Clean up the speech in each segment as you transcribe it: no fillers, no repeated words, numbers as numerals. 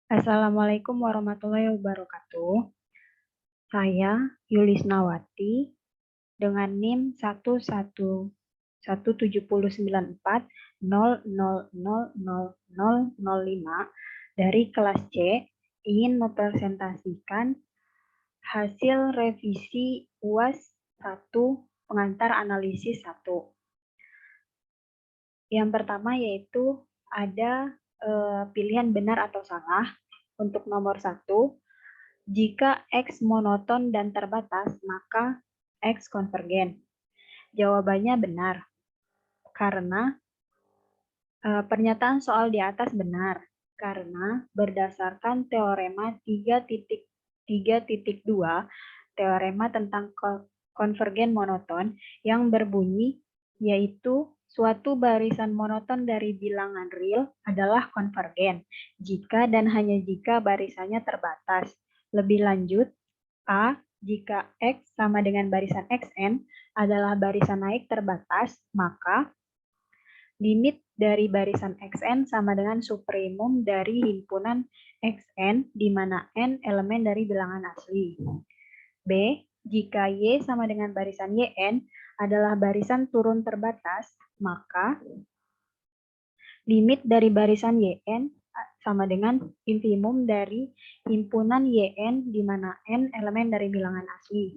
Assalamualaikum warahmatullahi wabarakatuh. Saya Yulisnawati dengan NIM 1177940000005 dari kelas C ingin mempresentasikan hasil revisi UAS 1 pengantar analisis 1. Yang pertama yaitu ada pilihan benar atau salah. Untuk nomor 1, jika X monoton dan terbatas, maka X konvergen. Jawabannya benar, karena pernyataan soal di atas benar, karena berdasarkan teorema 3.2, teorema tentang konvergen monoton yang berbunyi yaitu suatu barisan monoton dari bilangan real adalah konvergen jika dan hanya jika barisannya terbatas. Lebih lanjut, A, jika X sama dengan barisan Xn adalah barisan naik terbatas, maka limit dari barisan Xn sama dengan supremum dari himpunan Xn, di mana n elemen dari bilangan asli. B, jika Y sama dengan barisan Yn adalah barisan turun terbatas, maka limit dari barisan Yn sama dengan infimum dari himpunan Yn, di mana n elemen dari bilangan asli.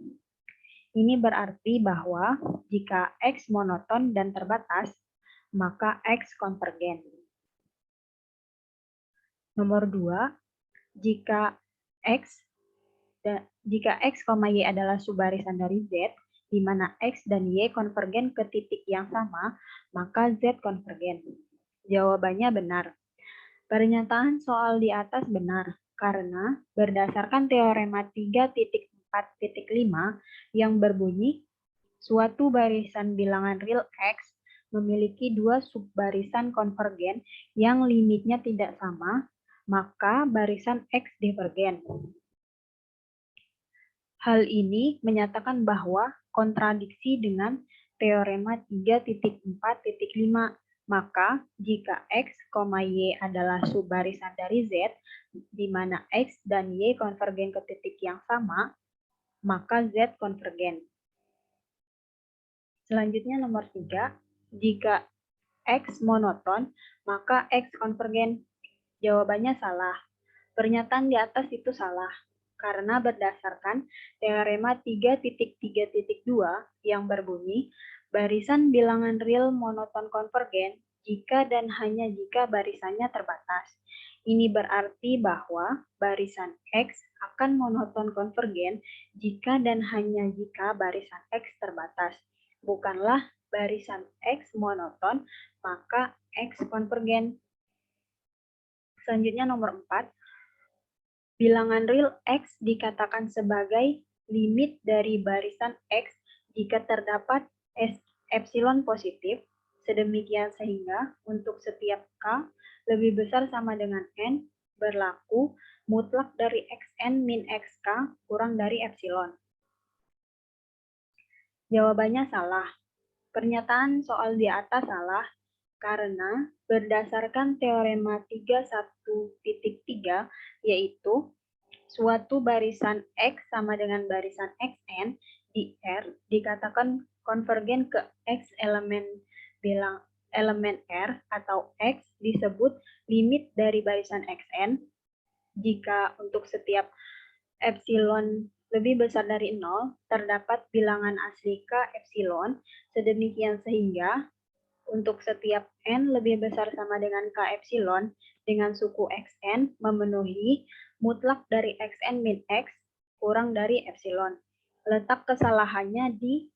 Ini berarti bahwa jika X monoton dan terbatas, maka X konvergen. Nomor 2, jika X, Y adalah subbarisan dari Z, di mana X dan Y konvergen ke titik yang sama, maka Z konvergen. Jawabannya benar. Pernyataan soal di atas benar, karena berdasarkan teorema 3.4.5 yang berbunyi, suatu barisan bilangan real X memiliki dua subbarisan konvergen yang limitnya tidak sama, maka barisan X divergen. Hal ini menyatakan bahwa kontradiksi dengan teorema 3.4.5, maka jika X, Y adalah subbarisan dari Z, di mana X dan Y konvergen ke titik yang sama, maka Z konvergen. Selanjutnya nomor 3, jika X monoton, maka X konvergen. Jawabannya salah. Pernyataan di atas itu salah, karena berdasarkan teorema 3.3.2 yang berbunyi, barisan bilangan real monoton konvergen jika dan hanya jika barisannya terbatas. Ini berarti bahwa barisan X akan monoton konvergen jika dan hanya jika barisan X terbatas. Bukanlah barisan X monoton, maka X konvergen. Selanjutnya nomor 4, bilangan real X dikatakan sebagai limit dari barisan X jika terdapat epsilon positif, sedemikian sehingga untuk setiap K lebih besar sama dengan N, berlaku mutlak dari Xn min Xk kurang dari epsilon. Jawabannya salah. Pernyataan soal di atas salah, karena berdasarkan teorema 31.3, yaitu suatu barisan X sama dengan barisan Xn di R dikatakan konvergen ke X elemen R atau X disebut limit dari barisan Xn jika untuk setiap epsilon lebih besar dari 0 terdapat bilangan asli K epsilon, sedemikian sehingga untuk setiap n lebih besar sama dengan K epsilon dengan suku Xn memenuhi mutlak dari Xn min X kurang dari epsilon. Letak kesalahannya di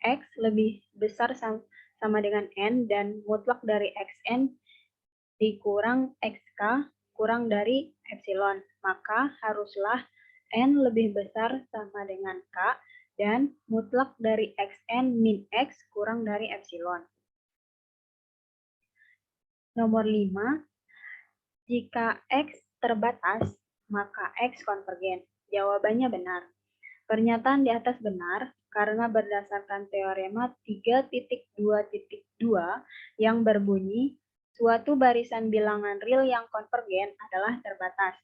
X lebih besar sama dengan N dan mutlak dari Xn dikurang Xk kurang dari epsilon. Maka haruslah N lebih besar sama dengan K dan mutlak dari Xn min X kurang dari epsilon. Nomor 5, jika X terbatas, maka X konvergen. Jawabannya benar. Pernyataan di atas benar karena berdasarkan teorema 3.2.2 yang berbunyi, suatu barisan bilangan real yang konvergen adalah terbatas.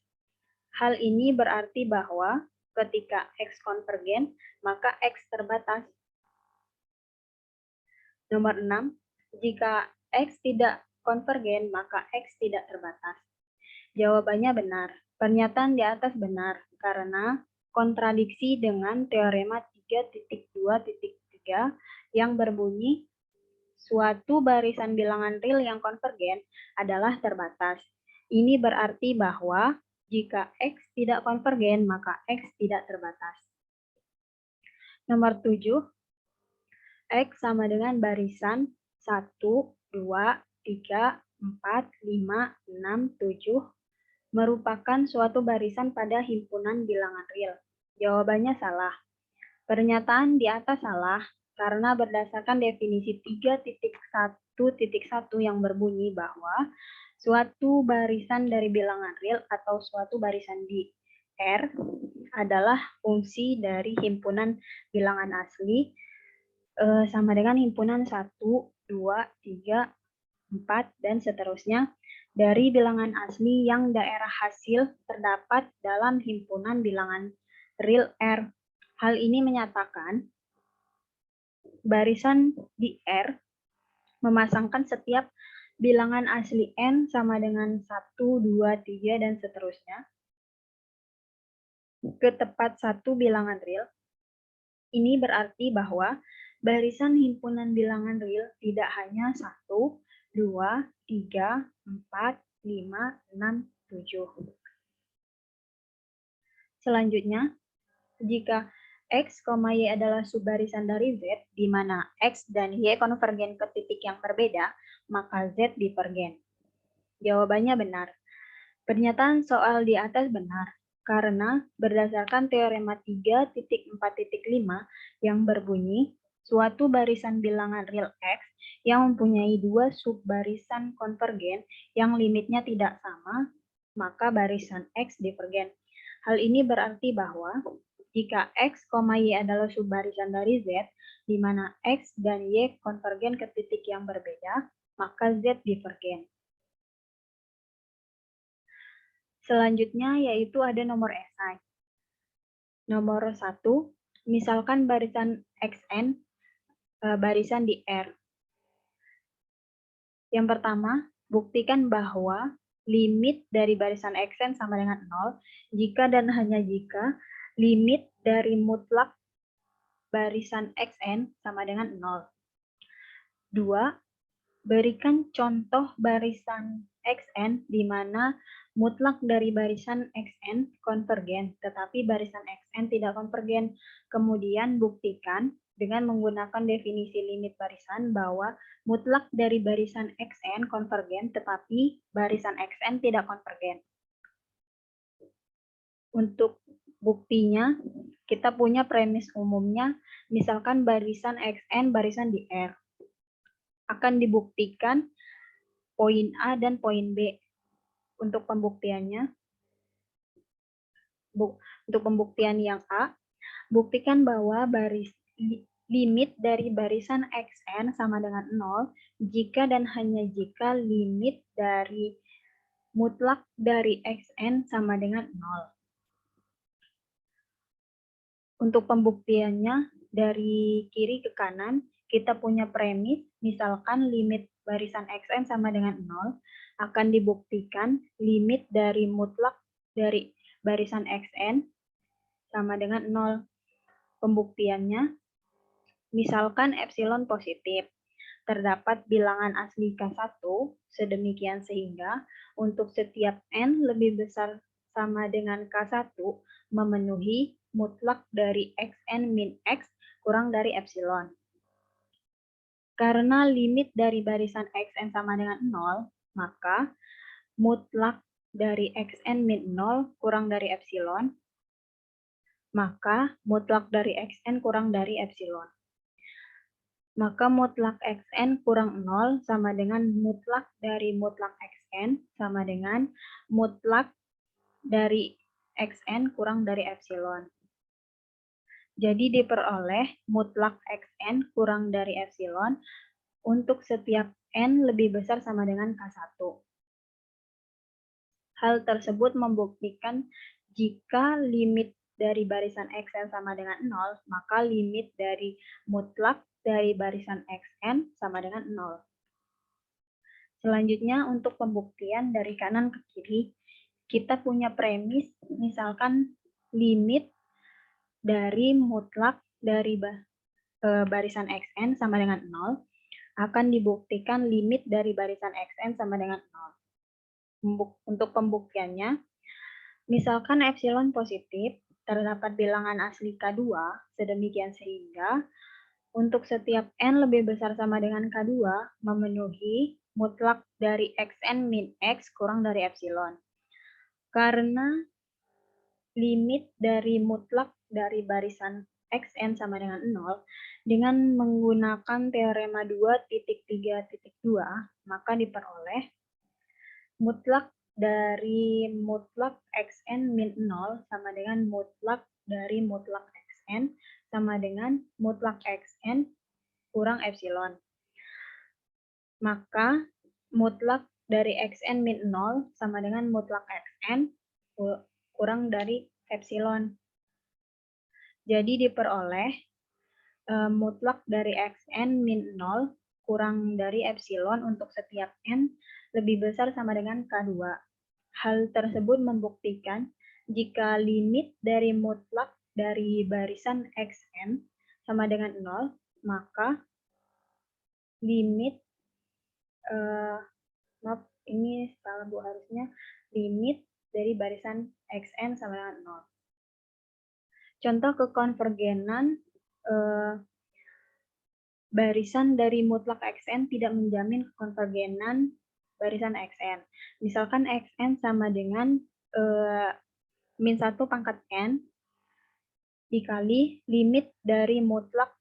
Hal ini berarti bahwa ketika X konvergen, maka X terbatas. Nomor 6, jika X tidak konvergen, maka X tidak terbatas. Jawabannya benar. Pernyataan di atas benar, karena kontradiksi dengan teorema 3.2.3 yang berbunyi suatu barisan bilangan real yang konvergen adalah terbatas. Ini berarti bahwa jika X tidak konvergen, maka X tidak terbatas. Nomor 7, X sama dengan barisan 1, 2, 3, 4, 5, 6, 7 merupakan suatu barisan pada himpunan bilangan real. Jawabannya salah. Pernyataan di atas salah karena berdasarkan definisi 3.1.1 yang berbunyi bahwa suatu barisan dari bilangan real atau suatu barisan di R adalah fungsi dari himpunan bilangan asli sama dengan himpunan 1, 2, 3, 4, dan seterusnya dari bilangan asli yang daerah hasil terdapat dalam himpunan bilangan real R. Hal ini menyatakan barisan di R memasangkan setiap bilangan asli N sama dengan 1, 2, 3, dan seterusnya ke tepat satu bilangan real. Ini berarti bahwa barisan himpunan bilangan real tidak hanya 1, 2, 3, 4, 5, 6, 7. Selanjutnya, jika X, Y adalah subbarisan dari Z, di mana X dan Y konvergen ke titik yang berbeda, maka Z divergen. Jawabannya benar. Pernyataan soal di atas benar, karena berdasarkan teorema 3.4.5 yang berbunyi, suatu barisan bilangan real X yang mempunyai dua subbarisan konvergen yang limitnya tidak sama, maka barisan X divergen. Hal ini berarti bahwa jika X, Y adalah subbarisan dari Z, di mana X dan Y konvergen ke titik yang berbeda, maka Z divergen. Selanjutnya yaitu ada nomor esai. Nomor 1, misalkan barisan Xn, barisan di R. Yang pertama, buktikan bahwa limit dari barisan Xn sama dengan 0 jika dan hanya jika limit dari mutlak barisan Xn sama dengan 0. 2. Berikan contoh barisan Xn di mana mutlak dari barisan Xn konvergen, tetapi barisan Xn tidak konvergen. Kemudian buktikan dengan menggunakan definisi limit barisan bahwa mutlak dari barisan Xn konvergen, tetapi barisan Xn tidak konvergen. Untuk buktinya, kita punya premis umumnya, misalkan barisan Xn barisan di R. Akan dibuktikan poin A dan poin B. Untuk pembuktiannya, untuk pembuktian yang A, buktikan bahwa limit dari barisan Xn sama dengan 0 jika dan hanya jika limit dari mutlak dari Xn sama dengan 0. Untuk pembuktiannya, dari kiri ke kanan, kita punya premis, misalkan limit barisan Xn sama dengan 0, akan dibuktikan limit dari mutlak dari barisan Xn sama dengan 0. Pembuktiannya, misalkan epsilon positif, terdapat bilangan asli K1 sedemikian sehingga untuk setiap N lebih besar sama dengan K1 memenuhi mutlak dari Xn min X kurang dari epsilon. Karena limit dari barisan Xn sama dengan 0, maka mutlak dari Xn min 0 kurang dari epsilon, maka mutlak dari Xn kurang dari epsilon. Maka mutlak Xn kurang 0 sama dengan mutlak dari mutlak Xn sama dengan mutlak dari Xn kurang dari epsilon. Jadi diperoleh mutlak Xn kurang dari epsilon untuk setiap N lebih besar sama dengan K1. Hal tersebut membuktikan Jika limit dari barisan xn sama dengan 0, maka limit dari mutlak dari barisan xn sama dengan 0. Selanjutnya, untuk pembuktian dari kanan ke kiri, kita punya premis, misalkan limit dari mutlak dari barisan xn sama dengan 0, akan dibuktikan limit dari barisan xn sama dengan 0. Untuk pembuktiannya, misalkan epsilon positif, terdapat bilangan asli K2, sedemikian sehingga untuk setiap n lebih besar sama dengan K2 memenuhi mutlak dari xn min x kurang dari epsilon. Karena limit dari mutlak dari barisan xn sama dengan 0 dengan menggunakan teorema 2.3.2, maka diperoleh mutlak dari mutlak xn min 0 sama dengan mutlak dari mutlak xn sama dengan mutlak xn kurang epsilon. Maka mutlak dari xn min 0 sama dengan mutlak xn kurang dari epsilon. Jadi diperoleh mutlak dari xn min 0 kurang dari epsilon untuk setiap n lebih besar sama dengan K2. Hal tersebut membuktikan jika limit dari mutlak dari barisan xn sama dengan 0, maka limit maaf, ini salah Bu, harusnya limit dari barisan xn sama dengan 0. Contoh kekonvergenan barisan dari mutlak xn tidak menjamin konvergenan barisan xn. Misalkan xn sama dengan min 1 pangkat n dikali limit dari mutlak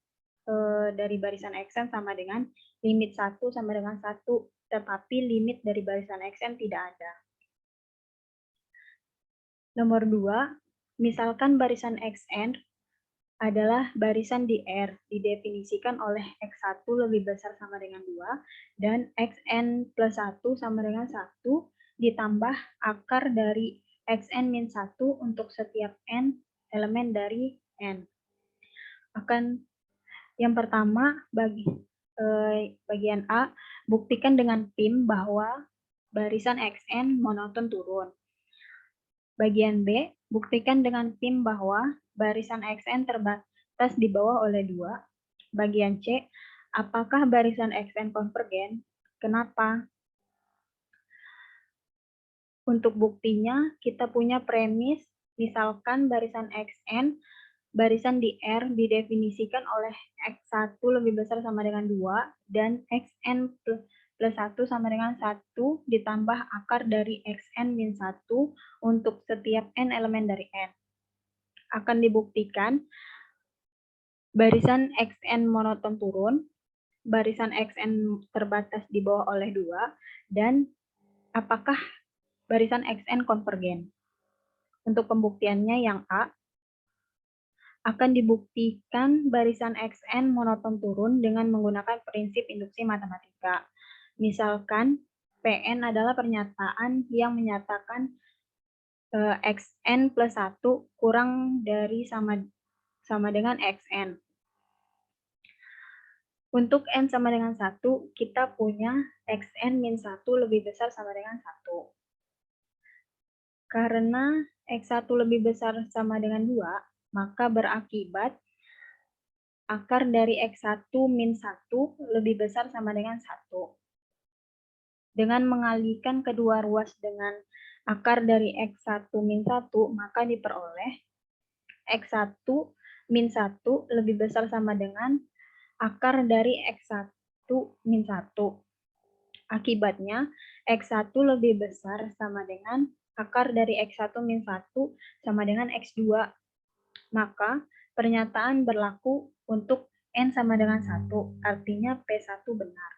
dari barisan xn sama dengan limit 1 sama dengan 1, tetapi limit dari barisan xn tidak ada. Nomor 2, misalkan barisan xn adalah barisan di R, didefinisikan oleh X1 lebih besar sama dengan 2, dan Xn plus 1 sama dengan 1, ditambah akar dari Xn min 1 untuk setiap N elemen dari N. Yang pertama, bagian A, buktikan dengan PIM bahwa barisan Xn monoton turun. Bagian B, buktikan dengan PIM bahwa barisan xn terbatas di bawah oleh 2. Bagian C, apakah barisan xn konvergen? Kenapa? Untuk buktinya, kita punya premis, misalkan barisan xn, barisan di R didefinisikan oleh x1 lebih besar sama dengan 2, dan xn plus 1 sama dengan 1 ditambah akar dari xn min 1 untuk setiap n elemen dari n. Akan dibuktikan barisan xn monoton turun, barisan xn terbatas di bawah oleh 2, dan apakah barisan xn konvergen. Untuk pembuktiannya yang A, akan dibuktikan barisan xn monoton turun dengan menggunakan prinsip induksi matematika. Misalkan Pn adalah pernyataan yang menyatakan xn plus 1 kurang dari sama dengan xn. Untuk n sama dengan 1, kita punya xn min 1 lebih besar sama dengan 1. Karena x1 lebih besar sama dengan 2, maka berakibat akar dari x1 min 1 lebih besar sama dengan 1. Dengan mengalihkan kedua ruas dengan akar dari x1 min 1, maka diperoleh x1 min 1 lebih besar sama dengan akar dari x1 min 1. Akibatnya, x1 lebih besar sama dengan akar dari x1 min 1 sama dengan x2. Maka, pernyataan berlaku untuk n sama dengan 1, artinya P1 benar.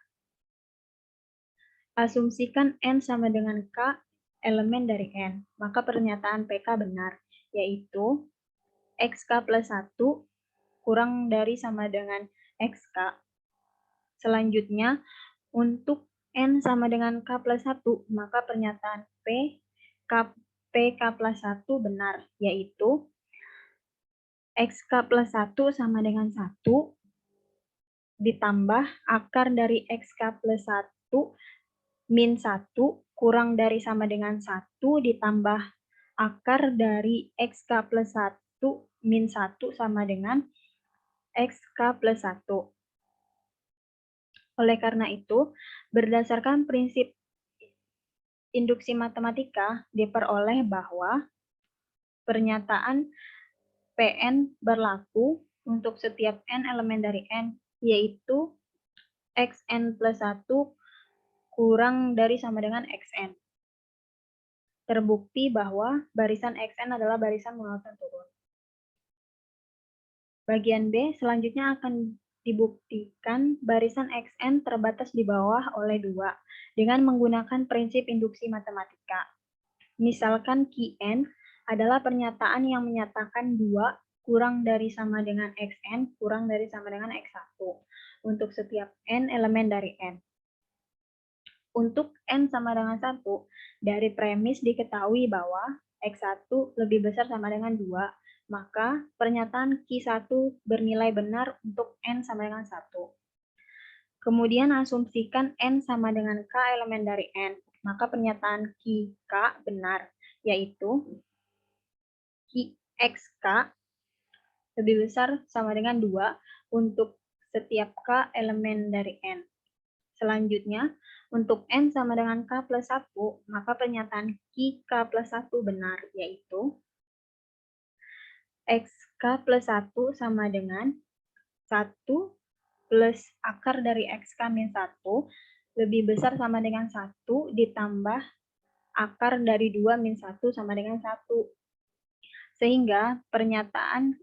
Asumsikan n sama dengan k elemen dari n, maka pernyataan PK benar, yaitu xk plus 1 kurang dari sama dengan xk. Selanjutnya, untuk n sama dengan k plus 1, maka pernyataan P, k PK plus 1 benar, yaitu XK plus 1 sama dengan 1 ditambah akar dari XK plus 1 min 1 kurang dari sama dengan 1 ditambah akar dari XK plus 1 min 1 sama dengan XK plus 1. Oleh karena itu, berdasarkan prinsip induksi matematika diperoleh bahwa pernyataan Pn berlaku untuk setiap n elemen dari n, yaitu xn plus 1 kurang dari sama dengan xn. Terbukti bahwa barisan xn adalah barisan monoton turun. Bagian B selanjutnya akan dibuktikan barisan xn terbatas di bawah oleh 2 dengan menggunakan prinsip induksi matematika. Misalkan Qn adalah pernyataan yang menyatakan 2 kurang dari sama dengan xn kurang dari sama dengan x1 untuk setiap n elemen dari n. Untuk n sama dengan 1, dari premis diketahui bahwa x1 lebih besar sama dengan 2, maka pernyataan Q1 bernilai benar untuk n sama dengan 1. Kemudian asumsikan n sama dengan k elemen dari n, maka pernyataan Qk benar, yaitu Xk lebih besar sama dengan 2 untuk setiap k elemen dari n. Selanjutnya, untuk n sama dengan k plus 1, maka pernyataan Qk plus 1 benar, yaitu Xk plus 1 sama dengan 1 plus akar dari Xk min 1 lebih besar sama dengan 1 ditambah akar dari 2 min 1 sama dengan 1. Sehingga pernyataan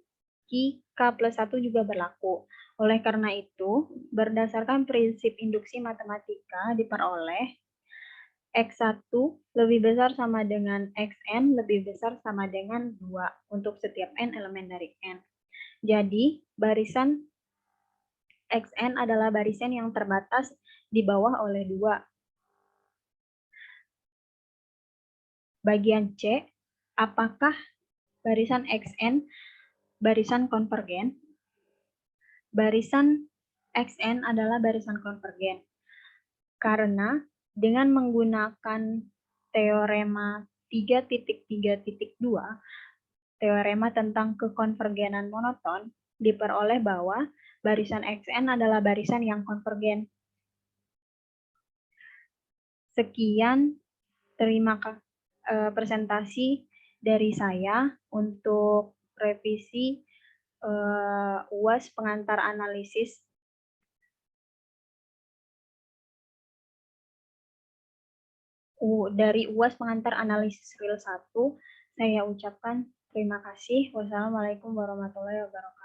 Qk plus 1 juga berlaku. Oleh karena itu, berdasarkan prinsip induksi matematika diperoleh X1 lebih besar sama dengan Xn lebih besar sama dengan 2 untuk setiap n elemen dari n. Jadi, barisan Xn adalah barisan yang terbatas di bawah oleh 2. Bagian C, apakah barisan Xn barisan konvergen? Barisan Xn adalah barisan konvergen karena dengan menggunakan teorema 3.3.2, teorema tentang kekonvergenan monoton, diperoleh bahwa barisan Xn adalah barisan yang konvergen. Sekian, terima kasih presentasi dari saya untuk revisi UAS pengantar analisis. Dari UAS pengantar analisis real 1, saya ucapkan terima kasih. Wassalamualaikum warahmatullahi wabarakatuh.